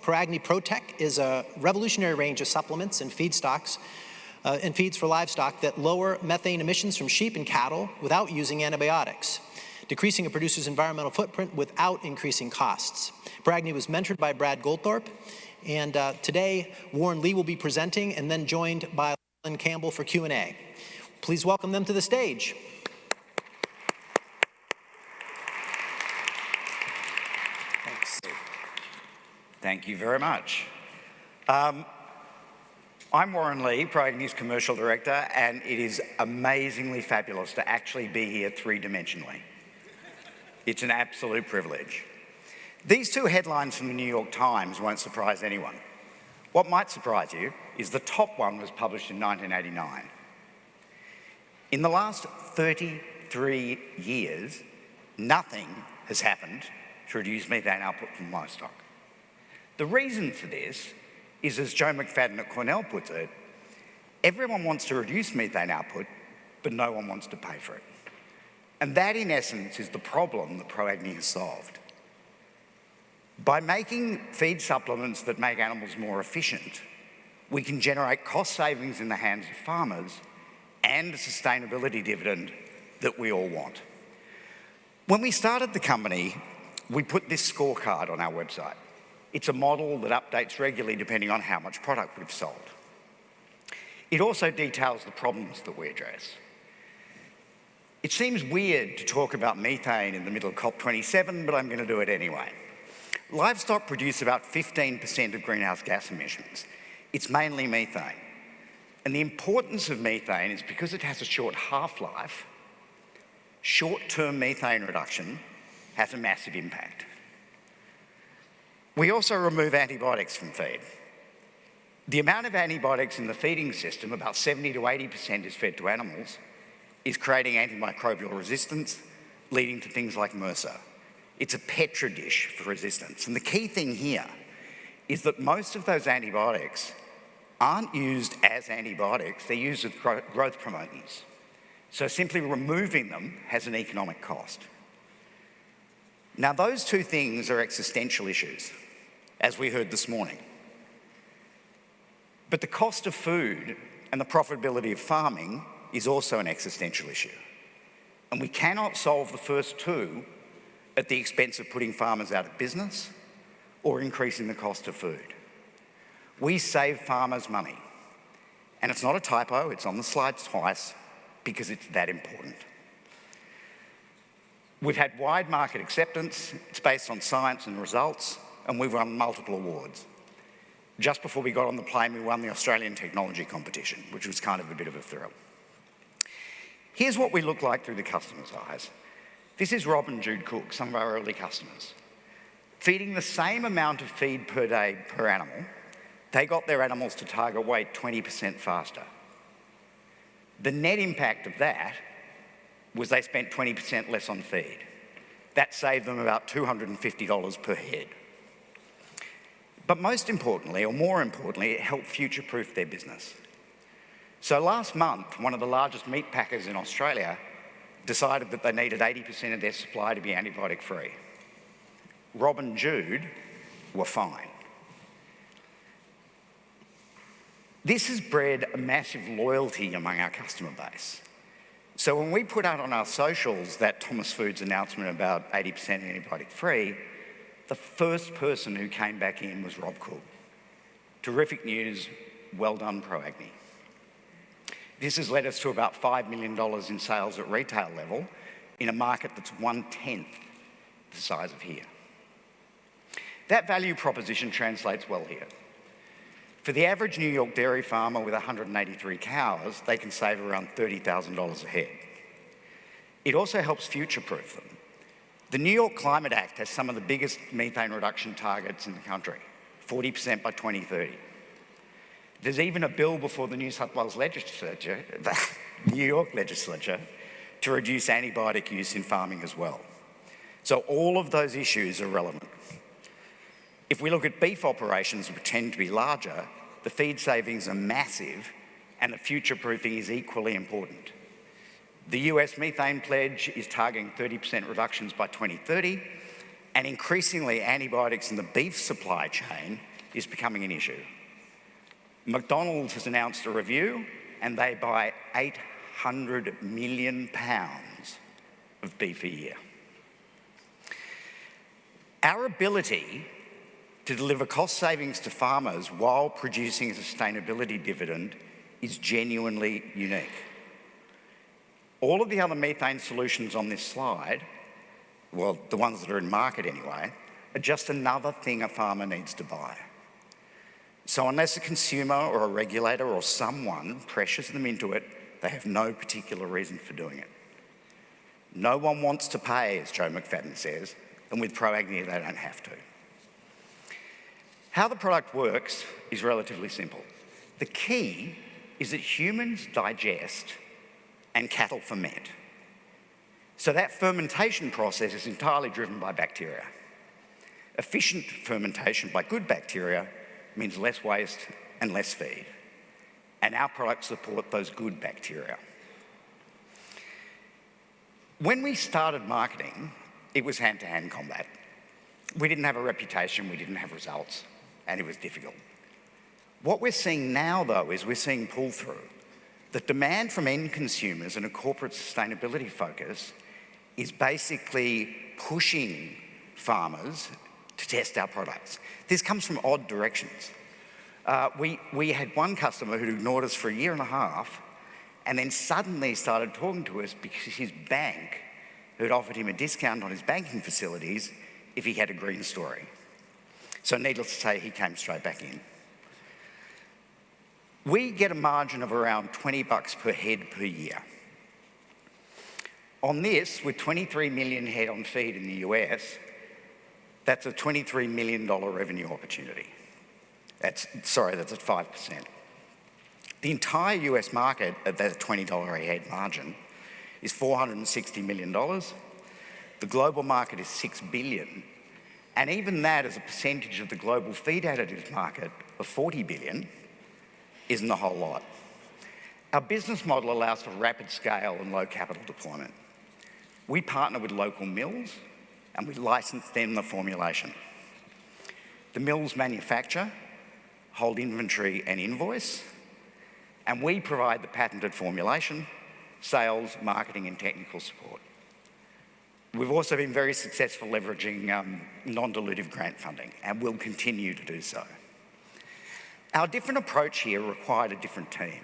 ProAgni ProTect is a revolutionary range of supplements and feedstocks and feeds for livestock that lower methane emissions from sheep and cattle without using antibiotics, decreasing a producer's environmental footprint without increasing costs. ProAgni was mentored by Brad Goldthorpe, and today Warren Lee will be presenting and then joined by Lynn Campbell for Q&A. Please welcome them to the stage. Thanks. Thank you very much. I'm Warren Lee, ProAgni's Commercial Director, and it is amazingly fabulous to actually be here three-dimensionally. It's an absolute privilege. These two headlines from the New York Times won't surprise anyone. What might surprise you is the top one was published in 1989. In the last 33 years, nothing has happened to reduce methane output from livestock. The reason for this is, as Joe McFadden at Cornell puts it, everyone wants to reduce methane output, but no one wants to pay for it. And that, in essence, is the problem that ProAgni has solved. By making feed supplements that make animals more efficient, we can generate cost savings in the hands of farmers and a sustainability dividend that we all want. When we started the company, we put this scorecard on our website. It's a model that updates regularly depending on how much product we've sold. It also details the problems that we address. It seems weird to talk about methane in the middle of COP27, but I'm going to do it anyway. Livestock produce about 15% of greenhouse gas emissions. It's mainly methane. And the importance of methane is because it has a short half-life, short-term methane reduction has a massive impact. We also remove antibiotics from feed. The amount of antibiotics in the feeding system, about 70 to 80% is fed to animals, is creating antimicrobial resistance, leading to things like MRSA. It's a petri dish for resistance. And the key thing here is that most of those antibiotics aren't used as antibiotics, they're used as growth promoters. So simply removing them has an economic cost. Now, those two things are existential issues, as we heard this morning. But the cost of food and the profitability of farming is also an existential issue. And we cannot solve the first two at the expense of putting farmers out of business or increasing the cost of food. We save farmers money. And it's not a typo, it's on the slides twice, because it's that important. We've had wide market acceptance, it's based on science and results, and we've won multiple awards. Just before we got on the plane, we won the Australian Technology Competition, which was kind of a bit of a thrill. Here's what we look like through the customer's eyes. This is Rob and Jude Cook, some of our early customers. Feeding the same amount of feed per day per animal, they got their animals to target weight 20% faster. The net impact of that was they spent 20% less on feed. That saved them about $250 per head. But most importantly, or more importantly, it helped future-proof their business. So last month, one of the largest meat packers in Australia decided that they needed 80% of their supply to be antibiotic-free. Rob and Jude were fine. This has bred a massive loyalty among our customer base. So when we put out on our socials that Thomas Foods announcement about 80% antibiotic-free, the first person who came back in was Rob Cook. Terrific news, well done, ProAgni. This has led us to about $5 million in sales at retail level in a market that's 1/10 the size of here. That value proposition translates well here. For the average New York dairy farmer with 183 cows, they can save around $30,000 a head. It also helps future-proof them. The New York Climate Act has some of the biggest methane reduction targets in the country, 40% by 2030. There's even a bill before the New South Wales legislature, the New York legislature, to reduce antibiotic use in farming as well. So all of those issues are relevant. If we look at beef operations, which tend to be larger, the feed savings are massive and the future-proofing is equally important. The US methane pledge is targeting 30% reductions by 2030, and increasingly antibiotics in the beef supply chain is becoming an issue. McDonald's has announced a review and they buy 800 million pounds of beef a year. Our ability to deliver cost savings to farmers while producing a sustainability dividend is genuinely unique. All of the other methane solutions on this slide, well, the ones that are in market anyway, are just another thing a farmer needs to buy. So unless a consumer or a regulator or someone pressures them into it, they have no particular reason for doing it. No one wants to pay, as Joe McFadden says, and with ProAgni they don't have to. How the product works is relatively simple. The key is that humans digest and cattle ferment. So that fermentation process is entirely driven by bacteria. Efficient fermentation by good bacteria means less waste and less feed. And our products support those good bacteria. When we started marketing, it was hand-to-hand combat. We didn't have a reputation, we didn't have results, and it was difficult. What we're seeing now, though, is we're seeing pull-through. The demand from end consumers and a corporate sustainability focus is basically pushing farmers to test our products. This comes from odd directions. We had one customer who ignored us for a year and a half and then suddenly started talking to us because his bank had offered him a discount on his banking facilities if he had a green story. So needless to say, he came straight back in. We get a margin of around $20 per head per year. On this, with 23 million head on feed in the US, that's a $23 million revenue opportunity. That's at 5%. The entire US market at that $20 a head margin is $460 million. The global market is $6 billion. And even that as a percentage of the global feed additives market of $40 billion isn't a whole lot. Our business model allows for rapid scale and low capital deployment. We partner with local mills and we license them the formulation. The mills manufacture, hold inventory and invoice, and we provide the patented formulation, sales, marketing and technical support. We've also been very successful leveraging non-dilutive grant funding and will continue to do so. Our different approach here required a different team.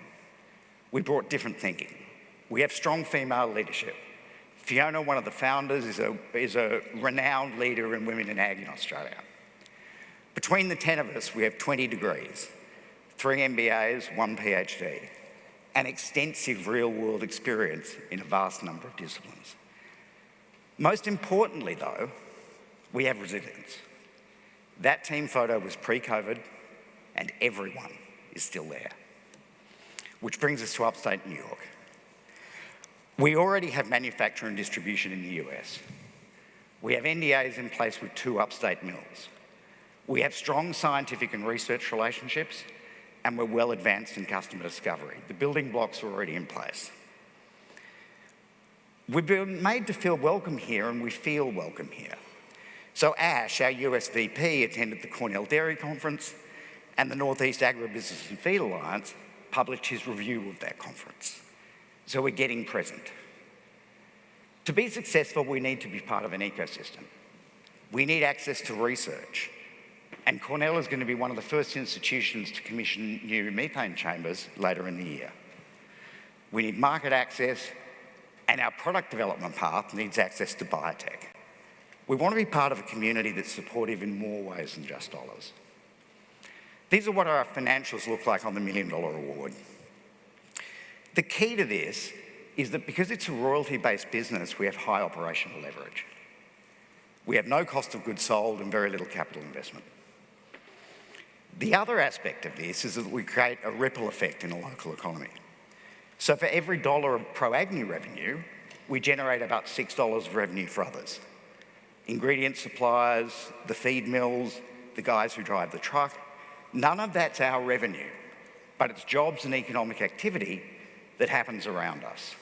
We brought different thinking. We have strong female leadership. Fiona, one of the founders, is a renowned leader in women in ag in Australia. Between the 10 of us, we have 20 degrees, 3 MBAs, 1 PhD, and extensive real-world experience in a vast number of disciplines. Most importantly, though, we have resilience. That team photo was pre-COVID, and everyone is still there. Which brings us to upstate New York. We already have manufacture and distribution in the US. We have NDAs in place with 2 upstate mills. We have strong scientific and research relationships, and we're well advanced in customer discovery. The building blocks are already in place. We've been made to feel welcome here, and we feel welcome here. So Ash, our US VP, attended the Cornell Dairy Conference, and the Northeast Agribusiness and Feed Alliance published his review of that conference. So we're getting present. To be successful, we need to be part of an ecosystem. We need access to research. And Cornell is going to be one of the first institutions to commission new methane chambers later in the year. We need market access, and our product development path needs access to biotech. We want to be part of a community that's supportive in more ways than just dollars. These are what our financials look like on the $1 Million Award. The key to this is that because it's a royalty-based business, we have high operational leverage. We have no cost of goods sold and very little capital investment. The other aspect of this is that we create a ripple effect in a local economy. So for every $1 of ProAgni revenue, we generate about $6 of revenue for others. Ingredient suppliers, the feed mills, the guys who drive the truck, none of that's our revenue, but it's jobs and economic activity that happens around us.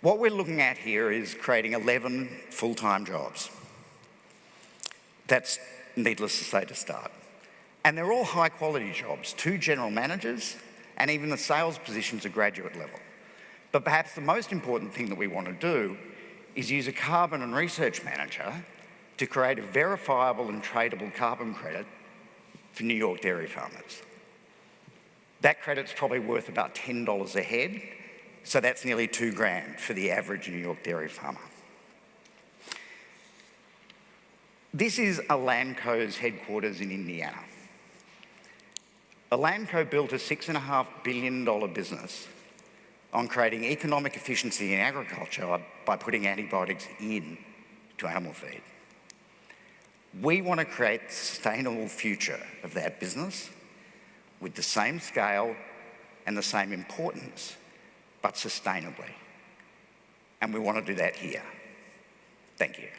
What we're looking at here is creating 11 full-time jobs. That's needless to say, to start. And they're all high quality jobs, 2 general managers, and even the sales positions are graduate level. But perhaps the most important thing that we want to do is use a carbon and research manager to create a verifiable and tradable carbon credit for New York dairy farmers. That credit's probably worth about $10 a head, so that's nearly $2,000 for the average New York dairy farmer. This is Elanco's headquarters in Indiana. Elanco built a $6.5 billion business on creating economic efficiency in agriculture by putting antibiotics in to animal feed. We want to create the sustainable future of that business with the same scale and the same importance, but sustainably. And we want to do that here. Thank you.